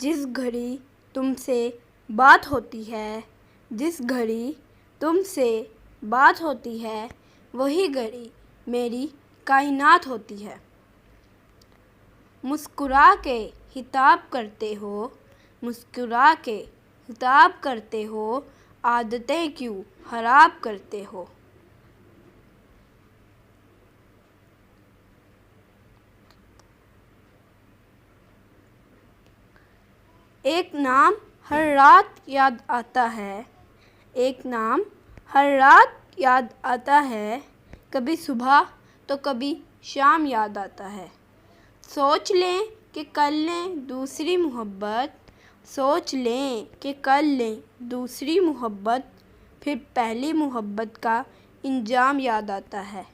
जिस घड़ी तुमसे बात होती है, जिस घड़ी तुमसे बात होती है, वही घड़ी मेरी कायनात होती है। मुस्कुरा के हिताब करते हो, मुस्कुरा के हिताब करते हो, आदतें क्यों खराब करते हो। एक नाम हर रात याद आता है, एक नाम हर रात याद आता है, कभी सुबह तो कभी शाम याद आता है। सोच लें कि कर लें दूसरी मोहब्बत, सोच लें कि कर लें दूसरी मोहब्बत, फिर पहली मोहब्बत का इंजाम याद आता है।